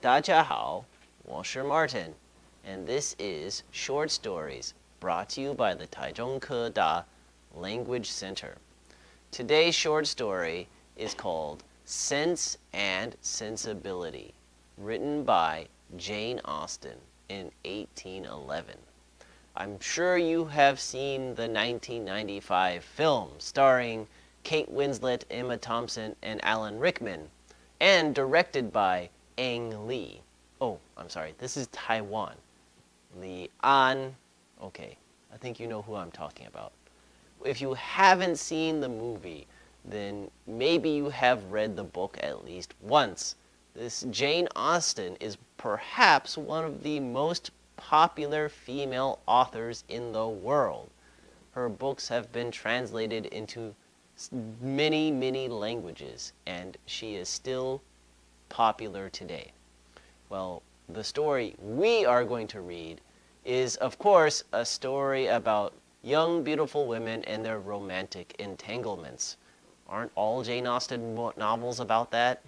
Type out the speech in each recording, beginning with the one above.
大家好，我是 Martin, and this is Short Stories, brought to you by the Taichung Keda Language Center. Today's short story is called Sense and Sensibility, written by Jane Austen in 1811. I'm sure you have seen the 1995 film starring Kate Winslet, Emma Thompson, and Alan Rickman, and directed by Ang Lee. Oh, I'm sorry, this is Taiwan. Li An. Okay, I think you know who I'm talking about. If you haven't seen the movie, then maybe you have read the book at least once. This Jane Austen is perhaps one of the most popular female authors in the world. Her books have been translated into many languages, and she is still popular today. Well, the story we are going to read is, of course, a story about young, beautiful women and their romantic entanglements. Aren't all Jane Austen novels about that?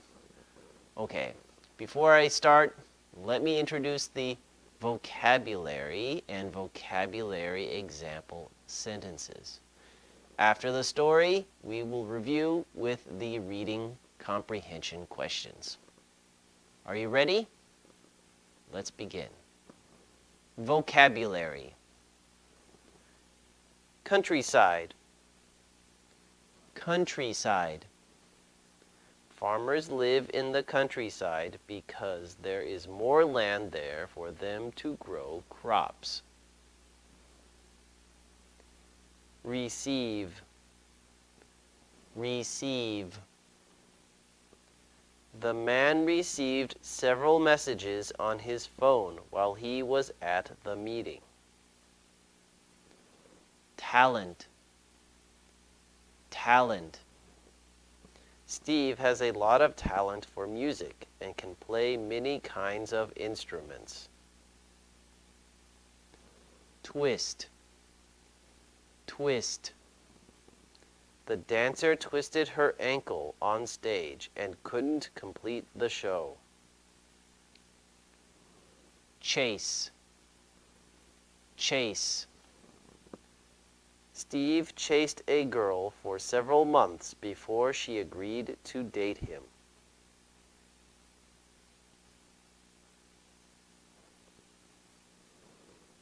Okay, before I start, let me introduce the vocabulary and vocabulary example sentences. After the story, we will review with the reading comprehension questions. Are you ready? Let's begin. Vocabulary. Countryside. Countryside. Farmers live in the countryside because there is more land there for them to grow crops. Receive. Receive. The man received several messages on his phone while he was at the meeting. Talent. Talent. Steve has a lot of talent for music and can play many kinds of instruments. Twist. Twist. The dancer twisted her ankle on stage and couldn't complete the show. Chase. Chase. Steve chased a girl for several months before she agreed to date him.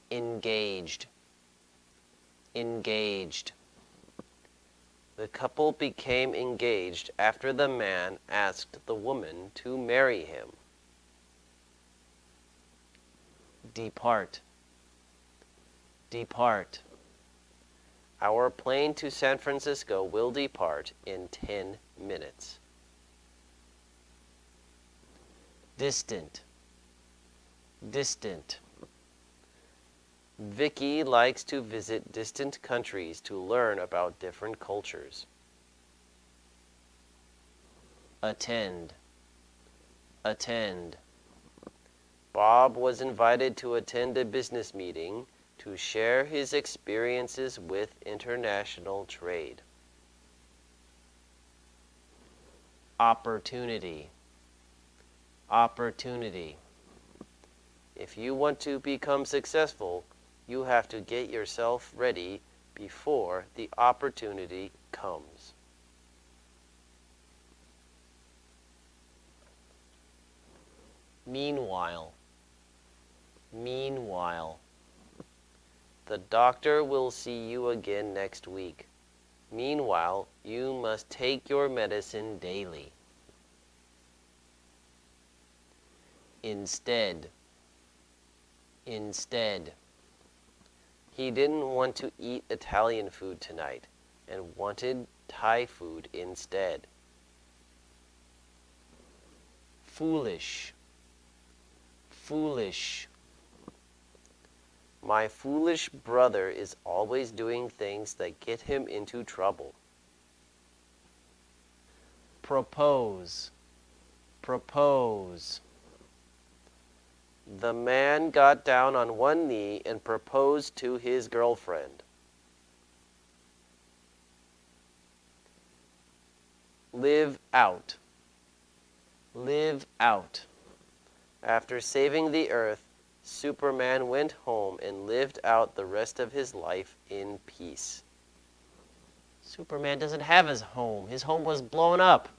Engaged. Engaged. The couple became engaged after the man asked the woman to marry him. Depart. Depart. Our plane to San Francisco will depart in 10 minutes. Distant. Distant. Vicky likes to visit distant countries to learn about different cultures. Attend. Attend. Bob was invited to attend a business meeting to share his experiences with international trade. Opportunity. Opportunity. If you want to become successful, you have to get yourself ready before the opportunity comes. Meanwhile. Meanwhile. The doctor will see you again next week. Meanwhile, you must take your medicine daily. Instead. Instead. He didn't want to eat Italian food tonight and wanted Thai food instead. Foolish. Foolish. My foolish brother is always doing things that get him into trouble. Propose. Propose. The man got down on one knee and proposed to his girlfriend. Live out. Live out. After saving the Earth, Superman went home and lived out the rest of his life in peace. Superman doesn't have his home. His home was blown up.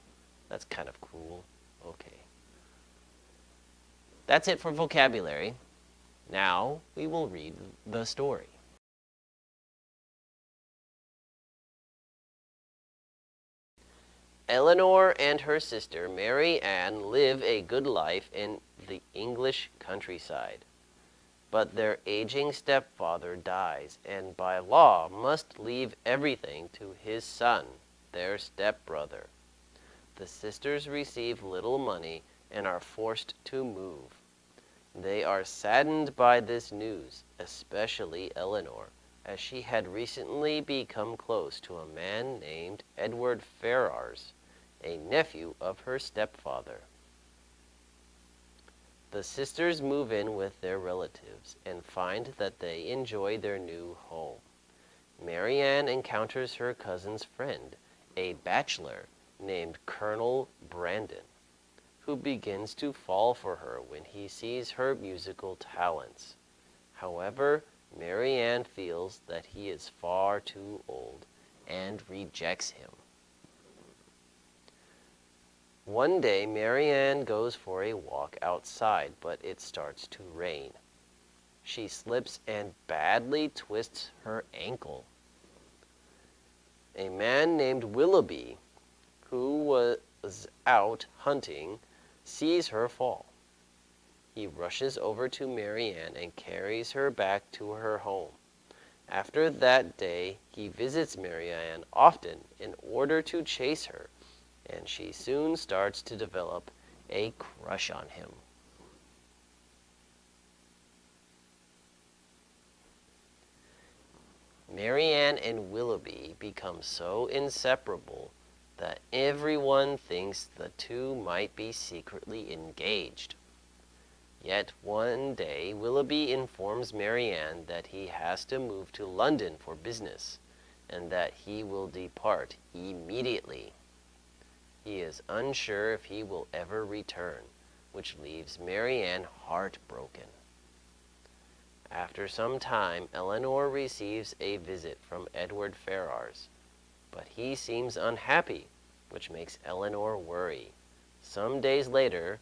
That's kind of cruel. Okay. That's it for vocabulary. Now we will read the story. Eleanor and her sister Mary Ann live a good life in the English countryside. But their aging stepfather dies and by law must leave everything to his son, their stepbrother. The sisters receive little money and are forced to move. They are saddened by this news, especially Eleanor, as she had recently become close to a man named Edward Ferrars, a nephew of her stepfather. The sisters move in with their relatives and find that they enjoy their new home. Mary Ann encounters her cousin's friend, a bachelor named Colonel Brandon, who begins to fall for her when he sees her musical talents. However, Mary Ann feels that he is far too old and rejects him. One day, Mary Ann goes for a walk outside, but it starts to rain. She slips and badly twists her ankle. A man named Willoughby, who was out hunting, sees her fall. He rushes over to Mary Ann and carries her back to her home. After that day, he visits Mary Ann often in order to chase her, and she soon starts to develop a crush on him. Mary Ann and Willoughby become so inseparable that everyone thinks the two might be secretly engaged. Yet one day, Willoughby informs Mary Ann that he has to move to London for business, and that he will depart immediately. He is unsure if he will ever return, which leaves Mary Ann heartbroken. After some time, Eleanor receives a visit from Edward Ferrars, but he seems unhappy, which makes Eleanor worry. Some days later,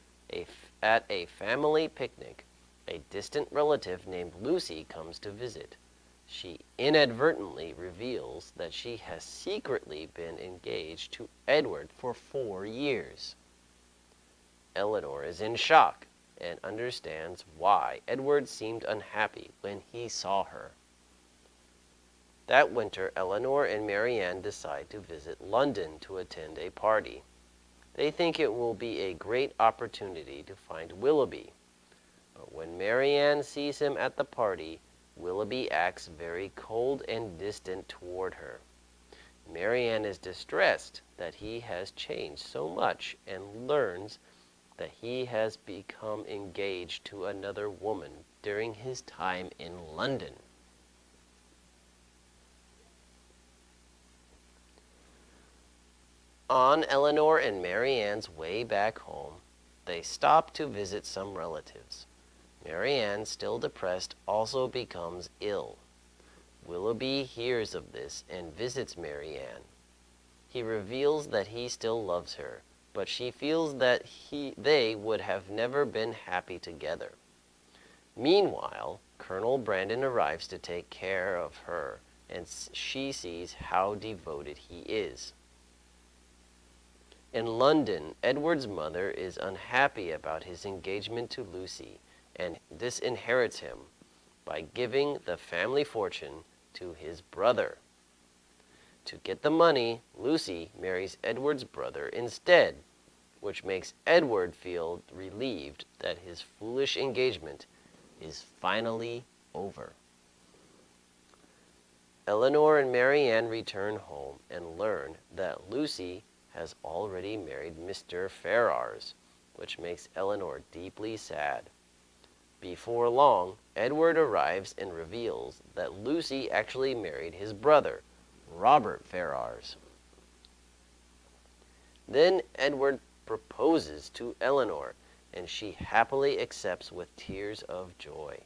at a family picnic, a distant relative named Lucy comes to visit. She inadvertently reveals that she has secretly been engaged to Edward for 4 years. Eleanor is in shock and understands why Edward seemed unhappy when he saw her. That winter, Eleanor and Mary Ann decide to visit London to attend a party. They think it will be a great opportunity to find Willoughby. But when Mary Ann sees him at the party, Willoughby acts very cold and distant toward her. Mary Ann is distressed that he has changed so much and learns that he has become engaged to another woman during his time in London. On Eleanor and Mary Ann's way back home, they stop to visit some relatives. Mary Ann, still depressed, also becomes ill. Willoughby hears of this and visits Mary Ann. He reveals that he still loves her, but she feels that they would have never been happy together. Meanwhile, Colonel Brandon arrives to take care of her, and she sees how devoted he is. In London, Edward's mother is unhappy about his engagement to Lucy, and disinherits him by giving the family fortune to his brother. To get the money, Lucy marries Edward's brother instead, which makes Edward feel relieved that his foolish engagement is finally over. Eleanor and Mary Ann return home and learn that Lucy has already married Mr. Ferrars, which makes Eleanor deeply sad. Before long, Edward arrives and reveals that Lucy actually married his brother, Robert Ferrars. Then Edward proposes to Eleanor, and she happily accepts with tears of joy.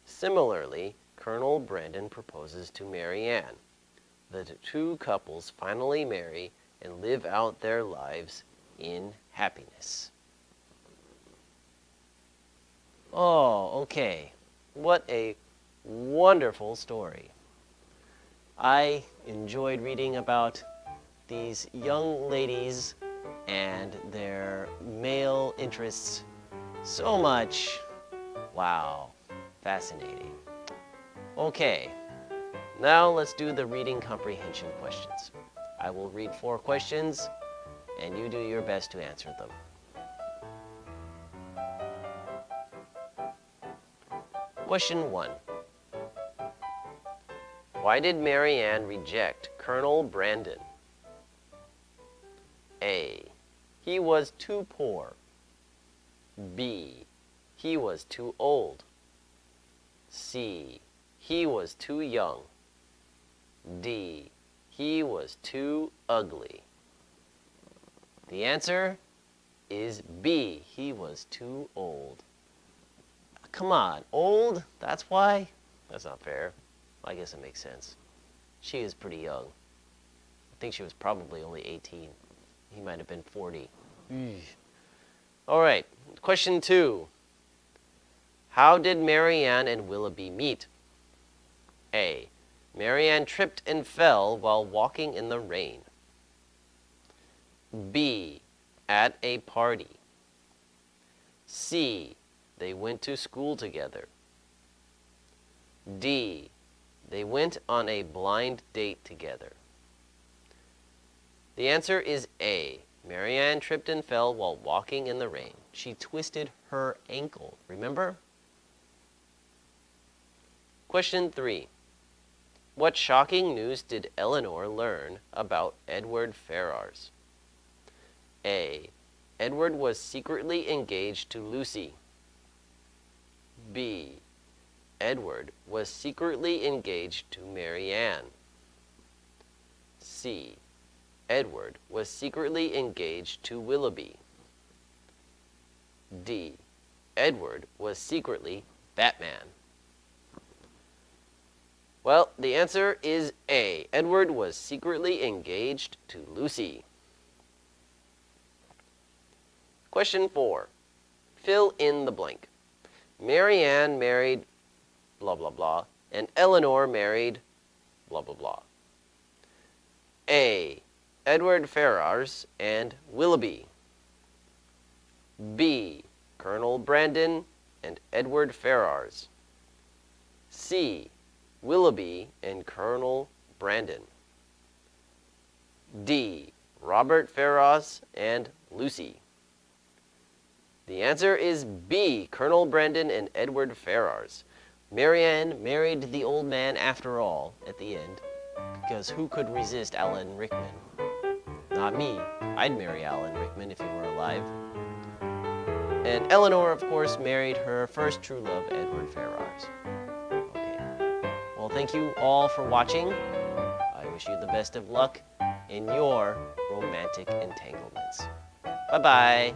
Similarly, Colonel Brandon proposes to Mary Ann. The two couples finally marry and live out their lives in happiness. Oh, okay. What a wonderful story. I enjoyed reading about these young ladies and their male interests so much. Wow, fascinating. Okay, now let's do the reading comprehension questions. I will read 4 questions, and you do your best to answer them. Question 1. Why did Mary Ann reject Colonel Brandon? A. He was too poor. B. He was too old. C. He was too young. D. He was too ugly. The answer is B. He was too old. Come on, old? That's why? That's not fair. I guess it makes sense. She is pretty young. I think she was probably only 18. He might have been 40. All right, question 2. How did Mary Ann and Willoughby meet? A. Mary Ann tripped and fell while walking in the rain. B. At a party. C. They went to school together. D. They went on a blind date together. The answer is A. Mary Ann tripped and fell while walking in the rain. She twisted her ankle, remember? Question 3. What shocking news did Eleanor learn about Edward Ferrars? A. Edward was secretly engaged to Lucy. B. Edward was secretly engaged to Mary Ann. C. Edward was secretly engaged to Willoughby. D. Edward was secretly Batman. Well, the answer is A. Edward was secretly engaged to Lucy. Question 4. Fill in the blank. Mary Ann married blah blah blah, and Eleanor married blah blah blah. A. Edward Ferrars and Willoughby. B. Colonel Brandon and Edward Ferrars. C. Willoughby and Colonel Brandon. D. Robert Ferrars and Lucy. The answer is B. Colonel Brandon and Edward Ferrars. Mary Ann married the old man after all at the end, because who could resist Alan Rickman? Not me. I'd marry Alan Rickman if he were alive. And Eleanor, of course, married her first true love, Edward Ferrars. Okay. Well, thank you all for watching. I wish you the best of luck in your romantic entanglements. Bye-bye.